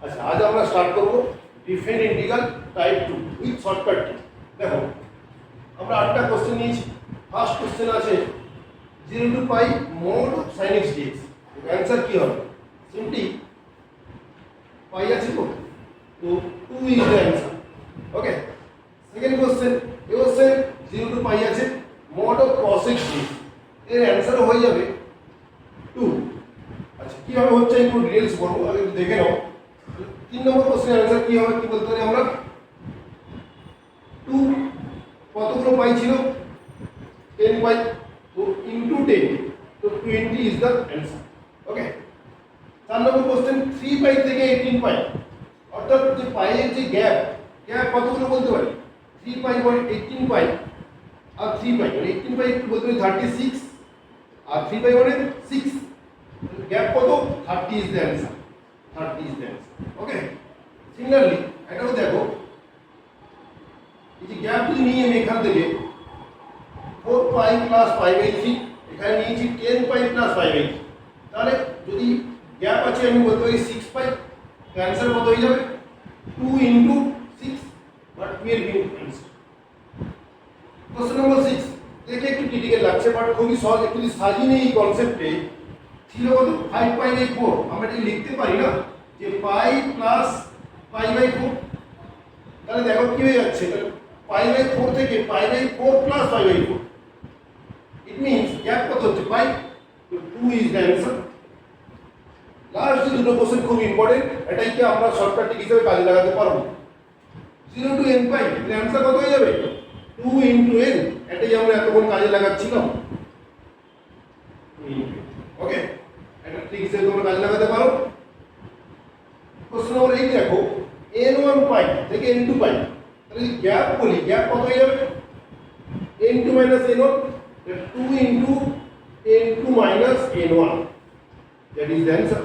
আচ্ছা, আজ আমরা স্টার্ট করব different integral type 2 with shortcut কি। দেখো আমরা 8টা কোশ্চেন নিয়েছি। ফার্স্ট কোশ্চেন আছে 0 to pi mod sin x dx। Answer কি হবে? সিম্পলি পাই আছে তো 2 is the answer. Okay, second question এ হচ্ছে 0 টু পাই আছে mod cos x dx। এর অ্যানসার হয়ে যাবে 2। আচ্ছা, কিভাবে হচ্ছে একটু ডিটেইলস বলবো, আগে একটু দেখে নাও। 3 নম্বর কোশ্চেনের অ্যানসার কি হবে, কি বলতে পারি আমরা? 2 কতগুলো পাই ছিল? 10 পাই, তো ইনটু 10, তো 20 is the answer. Okay, 4 number question 3 পাই থেকে 18 পাই, অর্থাৎ যে পাইয়ের যে গ্যাপ কতগুলো বলতে পারি? 3 পাই মানে 18 পাই আর 3 পাই মানে 18 পাই একটু বলতে পারি 36 আর 3 পাই মানে 6, গ্যাপ কত? 30 is the answer. 30 is the answer. Okay, similarly এটাও দেখো, এই যে গ্যাপ যদি নিয়ে আমি এখান থেকে 4 পাই প্লাস পাই বাই 3, এখানে নিয়েছি 10 পাই প্লাস পাই বাই 3, তাহলে যদি গ্যাপ আছে আমি বলতে পারি 6 পাই, অ্যানসার কত হয়ে যাবে? 2 ইনটু 6 বা 12 ইনটু অ্যানসার। কোশ্চেন নম্বর 6 দেখে একটু ক্রিটিক্যাল লাগছে, বাট খুবই সহজ। একটু যদি সাজিয়ে এই কনসেপ্টে ছিল কত? 5 পাই বাই 4, আমরা এটা লিখতে পারি না যে পাই প্লাস পাই বাই 4, তাহলে দেখো কি হয়ে যাচ্ছে, পাই বাই 4 থেকে pi by 4 plus pi by 4, it means gap কত হচ্ছে? পাই, তো 2 ইজ দ্য অ্যানসার। লাস্ট যে দুটো কোশ্চেন খুব ইম্পর্টেন্ট, এটাইকে আমরা শর্টকাট টিক হিসেবে কাজে লাগাতে পারবো। 0 টু n পাই, এর অ্যানসার কত হয়ে যাবে? 2 ইনটু n, এটাই আমরা এতক্ষণ কাজে লাগাচ্ছিলাম। ওকে, এটা ঠিক হিসেবে তোমরা কাজে লাগাতে পারো। কোশ্চেন নম্বর 8 দেখো, n1 পাই থেকে n2 পাই, তাহলে যদি গ্যাপ বলি, গ্যাপ কত হয়ে যাবে? n2 minus n1, 2 into n2 minus n1, that is the answer.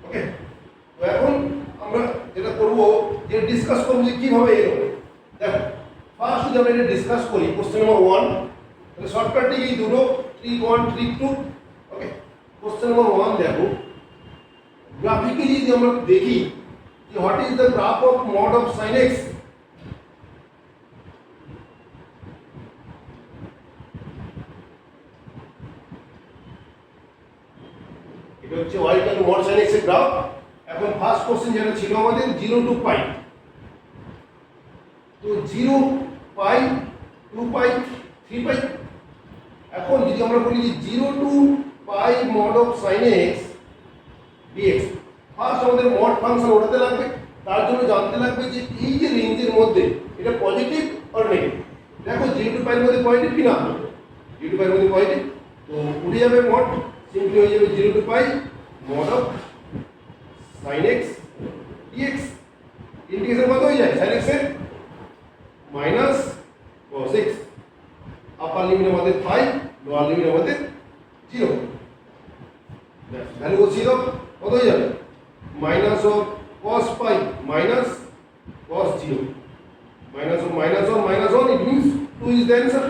ওকে, তো এখন আমরা যেটা করব, যে ডিসকাস করব যে কিভাবে এর হবে। দেখো ফার্স্ট যদি আমরা এটা ডিসকাস করি, কোশ্চেন নম্বর 1, তাহলে শর্টকাটে এই দুটো ট্রিক 1 ট্রিক 2। ওকে, কোশ্চেন নম্বর 1 দেখো, গ্রাফিক্যালি যদি আমরা দেখি যে what is the graph of mod of sin x, এটা হচ্ছে y equal mod sin x এর গ্রাফ। এখন ফার্স্ট কোশ্চেন যেটা ছিল আমাদের 0 টু পাই, তো 0 পাই 2 পাই 3 পাই। এখন যদি আমরা বলি যে 0 to pi mod of sin x dx, first আমাদের মড ফাংশন ওঠাতে লাগবে। তার জন্য জানতে লাগবে যে এই যে রেঞ্জের মধ্যে এটা পজিটিভ আর নেগেটিভ। দেখো 0 টু পাইয়ের মধ্যে পজিটিভ কি না? 0 টু পাইয়ের মধ্যে পজিটিভ, তো উঠে যাবে মড, সিম্পলি হয়ে যাবে 0 to pi mod of sin x dx। Integration কত হয়ে যায়? sin x এর minus cos x, upper limit আমাদের 5, লোয়ার লিমিট আমাদের 0। ভ্যালু বসিয়ে দাও, কত হয়ে যাবে? Minus of cos pi minus cos 0, minus of minus 1 minus 1, it means 2 is the answer.